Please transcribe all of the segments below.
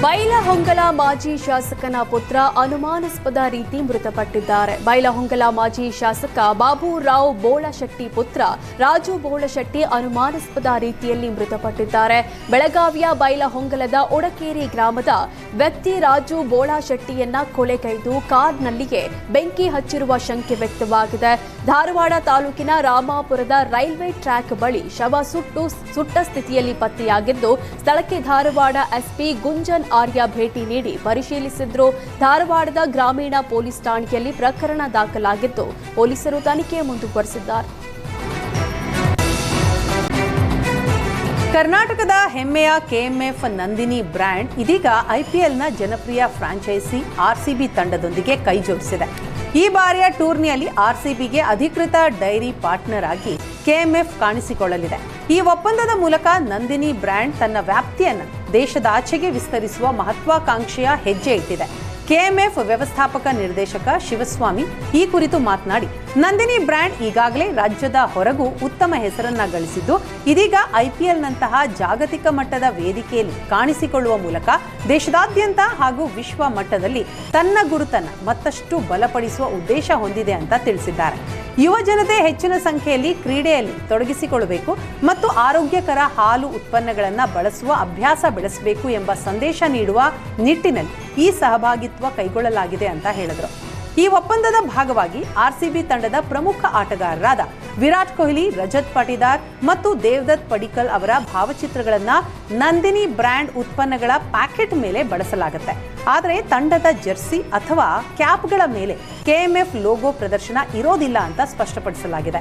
ಬೈಲಹೊಂಗಲ ಮಾಜಿ ಶಾಸಕನ ಪುತ್ರ ಅನುಮಾನಾಸ್ಪದ ರೀತಿ ಮೃತಪಟ್ಟಿದ್ದಾರೆ. ಬೈಲಹೊಂಗಲ ಮಾಜಿ ಶಾಸಕ ಬಾಬುರಾವ್ ಬೋಳಶೆಟ್ಟಿ ಪುತ್ರ ರಾಜು ಬೋಳಶೆಟ್ಟಿ ಅನುಮಾನಾಸ್ಪದ ರೀತಿಯಲ್ಲಿ ಮೃತಪಟ್ಟಿದ್ದಾರೆ. ಬೆಳಗಾವಿಯ ಬೈಲಹೊಂಗಲದ ಒಡಕೇರಿ ಗ್ರಾಮದ ವ್ಯಕ್ತಿ ರಾಜು ಬೋಳಶೆಟ್ಟಿಯನ್ನ ಕೊಲೆಗೈದು ಕಾರ್ನಲ್ಲಿಯೇ ಬೆಂಕಿ ಹಚ್ಚಿರುವ ಶಂಕೆ ವ್ಯಕ್ತವಾಗಿದೆ. ಧಾರವಾಡ ತಾಲೂಕಿನ ರಾಮಾಪುರದ ರೈಲ್ವೆ ಟ್ರ್ಯಾಕ್ ಬಳಿ ಶವ ಸುಟ್ಟ ಸ್ಥಿತಿಯಲ್ಲಿ ಪತ್ತೆಯಾಗಿದ್ದು, ಸ್ಥಳಕ್ಕೆ ಧಾರವಾಡ ಎಸ್ಪಿ ಗುಂಜನ್ ಆರ್ಯ ಭೇಟಿ ನೀಡಿ ಪರಿಶೀಲಿಸಿದ್ರು. ಧಾರವಾಡದ ಗ್ರಾಮೀಣ ಪೊಲೀಸ್ ಠಾಣೆಯಲ್ಲಿ ಪ್ರಕರಣ ದಾಖಲಾಗಿದ್ದು, ಪೊಲೀಸರು ತನಿಖೆ ಮುಂದುವರೆಸಿದ್ದಾರೆ. ಕರ್ನಾಟಕದ ಹೆಮ್ಮೆಯ ಕೆಎಂಎಫ್ ನಂದಿನಿ ಬ್ರ್ಯಾಂಡ್ ಇದೀಗ ಐಪಿಎಲ್ನ ಜನಪ್ರಿಯ ಫ್ರಾಂಚೈಸಿ ಆರ್ಸಿಬಿ ತಂಡದೊಂದಿಗೆ ಕೈಜೋಡಿಸಿದೆ. ಈ ಬಾರಿಯ ಟೂರ್ನಿಯಲ್ಲಿ ಆರ್ಸಿಬಿಗೆ ಅಧಿಕೃತ ಡೈರಿ ಪಾರ್ಟ್ನರ್ ಆಗಿ ಕೆಎಂಎಫ್ ಕಾಣಿಸಿಕೊಳ್ಳಲಿದೆ. ಈ ಒಪ್ಪಂದದ ಮೂಲಕ ನಂದಿನಿ ಬ್ರ್ಯಾಂಡ್ ತನ್ನ ವ್ಯಾಪ್ತಿಯನ್ನು ದೇಶದಾಚೆಗೆ ವಿಸ್ತರಿಸುವ ಮಹತ್ವಾಕಾಂಕ್ಷೆಯ ಹೆಜ್ಜೆ ಇಟ್ಟಿದೆ. ಕೆಎಂಎಫ್ ವ್ಯವಸ್ಥಾಪಕ ನಿರ್ದೇಶಕ ಶಿವಸ್ವಾಮಿ ಈ ಕುರಿತು ಮಾತನಾಡಿ, ನಂದಿನಿ ಬ್ರ್ಯಾಂಡ್ ಈಗಾಗಲೇ ರಾಜ್ಯದ ಹೊರಗೂ ಉತ್ತಮ ಹೆಸರನ್ನ ಗಳಿಸಿದ್ದು, ಇದೀಗ ಐಪಿಎಲ್ನಂತಹ ಜಾಗತಿಕ ಮಟ್ಟದ ವೇದಿಕೆಯಲ್ಲಿ ಕಾಣಿಸಿಕೊಳ್ಳುವ ಮೂಲಕ ದೇಶದಾದ್ಯಂತ ಹಾಗೂ ವಿಶ್ವ ಮಟ್ಟದಲ್ಲಿ ತನ್ನ ಗುರುತನ್ನು ಮತ್ತಷ್ಟು ಬಲಪಡಿಸುವ ಉದ್ದೇಶ ಹೊಂದಿದೆ ಅಂತ ತಿಳಿಸಿದ್ದಾರೆ. ಯುವ ಜನತೆ ಹೆಚ್ಚಿನ ಸಂಖ್ಯೆಯಲ್ಲಿ ಕ್ರೀಡೆಯಲ್ಲಿ ತೊಡಗಿಸಿಕೊಳ್ಳಬೇಕು ಮತ್ತು ಆರೋಗ್ಯಕರ ಹಾಲು ಉತ್ಪನ್ನಗಳನ್ನು ಬಳಸುವ ಅಭ್ಯಾಸ ಬೆಳೆಸಬೇಕು ಎಂಬ ಸಂದೇಶ ನೀಡುವ ನಿಟ್ಟಿನಲ್ಲಿ ಈ ಸಹಭಾಗಿತ್ವ ಕೈಗೊಳ್ಳಲಾಗಿದೆ ಅಂತ ಹೇಳಿದರು. ಈ ಒಪ್ಪಂದದ ಭಾಗವಾಗಿ ಆರ್ಸಿಬಿ ತಂಡದ ಪ್ರಮುಖ ಆಟಗಾರರಾದ ವಿರಾಟ್ ಕೊಹ್ಲಿ, ರಜತ್ ಪಾಟಿದಾರ್ ಮತ್ತು ದೇವದತ್ ಪಡಿಕ್ಕಲ್ ಅವರ ಭಾವಚಿತ್ರಗಳನ್ನು ನಂದಿನಿ ಬ್ರ್ಯಾಂಡ್ ಉತ್ಪನ್ನಗಳ ಪ್ಯಾಕೆಟ್ ಮೇಲೆ ಬಳಸಲಾಗುತ್ತೆ. ಆದರೆ ತಂಡದ ಜರ್ಸಿ ಅಥವಾ ಕ್ಯಾಪ್ಗಳ ಮೇಲೆ ಕೆಎಂಎಫ್ ಲೋಗೋ ಪ್ರದರ್ಶನ ಇರೋದಿಲ್ಲ ಅಂತ ಸ್ಪಷ್ಟಪಡಿಸಲಾಗಿದೆ.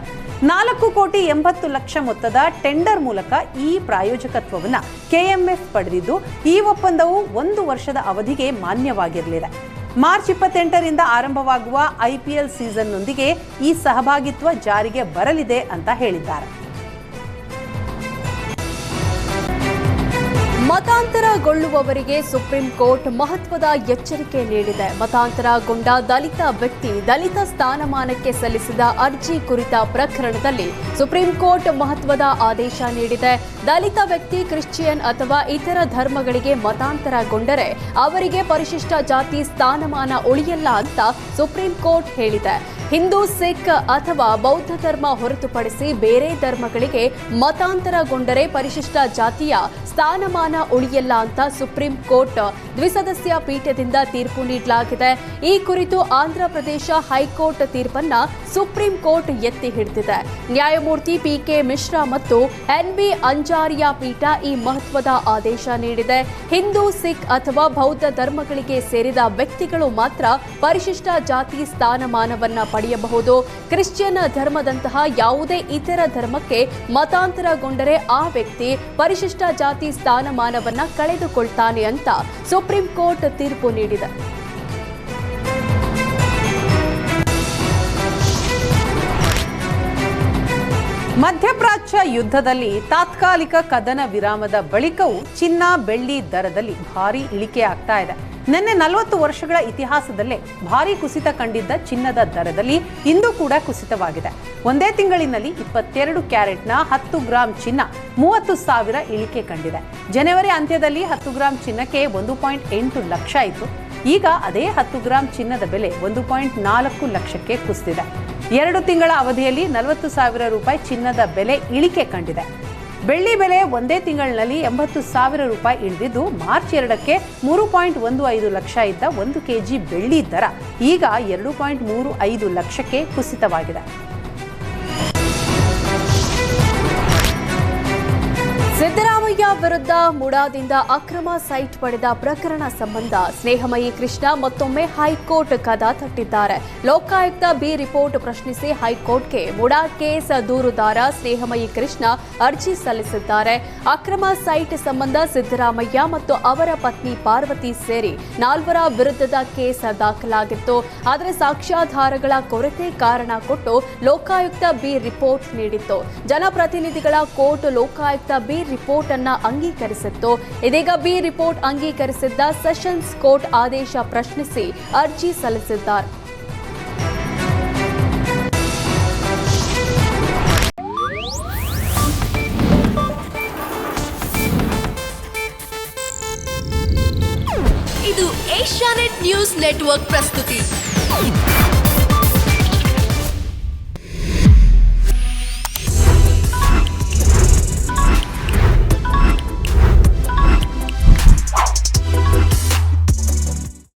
4,80,00,000 ಮೊತ್ತದ ಟೆಂಡರ್ ಮೂಲಕ ಈ ಪ್ರಾಯೋಜಕತ್ವವನ್ನು ಕೆಎಂಎಫ್ ಪಡೆದಿದ್ದು, ಈ ಒಪ್ಪಂದವು 1 ವರ್ಷದ ಅವಧಿಗೆ ಮಾನ್ಯವಾಗಿರಲಿದೆ. ಮಾರ್ಚ್ 28ರಿಂದ ಆರಂಭವಾಗುವ ಐಪಿಎಲ್ ಸೀಸನ್ನೊಂದಿಗೆ ಈ ಸಹಭಾಗಿತ್ವ ಜಾರಿಗೆ ಬರಲಿದೆ ಅಂತ ಹೇಳಿದ್ದಾರೆ. ಮತಾಂತರಗೊಳ್ಳುವವರಿಗೆ ಸುಪ್ರೀಂ ಕೋರ್ಟ್ ಮಹತ್ವದ ಎಚ್ಚರಿಕೆ ನೀಡಿದೆ. ಮತಾಂತರಗೊಂಡ ದಲಿತ ವ್ಯಕ್ತಿ ದಲಿತ ಸ್ಥಾನಮಾನಕ್ಕೆ ಸಲ್ಲಿಸಿದ ಅರ್ಜಿ ಕುರಿತ ಪ್ರಕರಣದಲ್ಲಿ ಸುಪ್ರೀಂ ಕೋರ್ಟ್ ಮಹತ್ವದ ಆದೇಶ ನೀಡಿದೆ. ದಲಿತ ವ್ಯಕ್ತಿ ಕ್ರಿಶ್ಚಿಯನ್ ಅಥವಾ ಇತರ ಧರ್ಮಗಳಿಗೆ ಮತಾಂತರಗೊಂಡರೆ ಅವರಿಗೆ ಪರಿಶಿಷ್ಟ ಜಾತಿ ಸ್ಥಾನಮಾನ ಉಳಿಯಲ್ಲ ಅಂತ ಸುಪ್ರೀಂ ಕೋರ್ಟ್ ಹೇಳಿದೆ. ಹಿಂದೂ, ಸಿಖ್ ಅಥವಾ ಬೌದ್ಧ ಧರ್ಮ ಹೊರತುಪಡಿಸಿ ಬೇರೆ ಧರ್ಮಗಳಿಗೆ ಮತಾಂತರಗೊಂಡರೆ ಪರಿಶಿಷ್ಟ ಜಾತಿಯ ಸ್ಥಾನಮಾನ ಉಳಿಯಲ್ಲ ಅಂತ ಸುಪ್ರೀಂ ಕೋರ್ಟ್ ದ್ವಿಸದಸ್ಯ ಪೀಠದಿಂದ ತೀರ್ಪು ನೀಡಲಾಗಿದೆ. ಈ ಕುರಿತು ಆಂಧ್ರಪ್ರದೇಶ ಹೈಕೋರ್ಟ್ ತೀರ್ಪನ್ನ ಸುಪ್ರೀಂ ಕೋರ್ಟ್ ಎತ್ತಿ ಹಿಡಿದಿದೆ. ನ್ಯಾಯಮೂರ್ತಿ ಪಿಕೆ ಮಿಶ್ರಾ ಮತ್ತು ಎನ್ಬಿ ಅಂಜಾರಿಯಾ ಪೀಠ ಈ ಮಹತ್ವದ ಆದೇಶ ನೀಡಿದೆ. ಹಿಂದೂ, ಸಿಖ್ ಅಥವಾ ಬೌದ್ಧ ಧರ್ಮಗಳಿಗೆ ಸೇರಿದ ವ್ಯಕ್ತಿಗಳು ಮಾತ್ರ ಪರಿಶಿಷ್ಟ ಜಾತಿ ಸ್ಥಾನಮಾನವನ್ನ ಪಡೆಯಬಹುದು. ಕ್ರಿಶ್ಚಿಯನ್ ಧರ್ಮದಂತಹ ಯಾವುದೇ ಇತರ ಧರ್ಮಕ್ಕೆ ಮತಾಂತರಗೊಂಡರೆ ಆ ವ್ಯಕ್ತಿ ಪರಿಶಿಷ್ಟ ಜಾತಿ ಸ್ಥಾನಮಾನವನ್ನ ಕಳೆದುಕೊಳ್ತಾನೆ ಅಂತ ಸುಪ್ರೀಂ ಕೋರ್ಟ್ ತೀರ್ಪು ನೀಡಿದೆ. ಮಧ್ಯಪ್ರಾಚ್ಯ ಯುದ್ಧದಲ್ಲಿ ತಾತ್ಕಾಲಿಕ ಕದನ ವಿರಾಮದ ಬಳಿಕವೂ ಚಿನ್ನ, ಬೆಳ್ಳಿ ದರದಲ್ಲಿ ಭಾರೀ ಇಳಿಕೆ ಆಗ್ತಾ ಇದೆ. ನಿನ್ನೆ 40 ವರ್ಷಗಳ ಇತಿಹಾಸದಲ್ಲೇ ಭಾರೀ ಕುಸಿತ ಕಂಡಿದ್ದ ಚಿನ್ನದ ದರದಲ್ಲಿ ಇಂದು ಕೂಡ ಕುಸಿತವಾಗಿದೆ. ಒಂದೇ ತಿಂಗಳಿನಲ್ಲಿ 22 ಕ್ಯಾರೆಟ್ನ 10 ಗ್ರಾಂ ಚಿನ್ನ 30,000 ಇಳಿಕೆ ಕಂಡಿದೆ. ಜನವರಿ ಅಂತ್ಯದಲ್ಲಿ 10 ಗ್ರಾಂ ಚಿನ್ನಕ್ಕೆ 1.8 ಲಕ್ಷ ಇತ್ತು. ಈಗ ಅದೇ 10 ಗ್ರಾಂ ಚಿನ್ನದ ಬೆಲೆ 1.4 ಲಕ್ಷಕ್ಕೆ ಕುಸಿದಿದೆ. 2 ತಿಂಗಳ ಅವಧಿಯಲ್ಲಿ 40,000 ರೂಪಾಯಿ ಚಿನ್ನದ ಬೆಲೆ ಇಳಿಕೆ ಕಂಡಿದೆ. ಬೆಳ್ಳಿ ಬೆಲೆ ಒಂದೇ ತಿಂಗಳಿನಲ್ಲಿ 80,000 ರೂಪಾಯಿ ಇಳಿದಿದ್ದು, ಮಾರ್ಚ್ 2ಕ್ಕೆ 3.15 ಲಕ್ಷ ಇದ್ದ 1 ಕೆಜಿ ಬೆಳ್ಳಿ ದರ ಈಗ 2.35 ಲಕ್ಷಕ್ಕೆ ಕುಸಿತವಾಗಿದೆ. ಸಿದ್ದರಾಮಯ್ಯ ವಿರುದ್ಧ ಮುಡಾದಿಂದ ಅಕ್ರಮ ಸೈಟ್ ಪಡೆದ ಪ್ರಕರಣ ಸಂಬಂಧ ಸ್ನೇಹಮಯಿ ಕೃಷ್ಣ ಮತ್ತೊಮ್ಮೆ ಹೈಕೋರ್ಟ್ ಕದ ತಟ್ಟಿದ್ದಾರೆ. ಲೋಕಾಯುಕ್ತ ಬಿ ರಿಪೋರ್ಟ್ ಪ್ರಶ್ನಿಸಿ ಹೈಕೋರ್ಟ್ಗೆ ಮುಡಾ ಕೇಸ್ ದೂರುದಾರ ಸ್ನೇಹಮಯಿ ಕೃಷ್ಣ ಅರ್ಜಿ ಸಲ್ಲಿಸಿದ್ದಾರೆ. ಅಕ್ರಮ ಸೈಟ್ ಸಂಬಂಧ ಸಿದ್ದರಾಮಯ್ಯ ಮತ್ತು ಅವರ ಪತ್ನಿ ಪಾರ್ವತಿ ಸೇರಿ 4 ವಿರುದ್ಧದ ಕೇಸ್ ದಾಖಲಾಗಿತ್ತು. ಆದರೆ ಸಾಕ್ಷ್ಯಾಧಾರಗಳ ಕೊರತೆ ಕಾರಣ ಕೊಟ್ಟು ಲೋಕಾಯುಕ್ತ ಬಿ ರಿಪೋರ್ಟ್ ನೀಡಿತ್ತು. ಜನಪ್ರತಿನಿಧಿಗಳ ಕೋರ್ಟ್ ಲೋಕಾಯುಕ್ತ ಬಿ ರಿಪೋರ್ಟ್ ಅನ್ನ ಅಂಗೀಕರಿಸಿತ್ತು. ಇದೀಗ ಬಿ ರಿಪೋರ್ಟ್ ಅಂಗೀಕರಿಸಿದ್ದ ಸೆಷನ್ಸ್ ಕೋರ್ಟ್ ಆದೇಶ ಪ್ರಶ್ನಿಸಿ ಅರ್ಜಿ ಸಲ್ಲಿಸಿದ್ದಾರೆ. ಇದು ಏಷ್ಯಾನೆಟ್ ನ್ಯೂಸ್ ನೆಟ್ವರ್ಕ್ ಪ್ರಸ್ತುತಿ.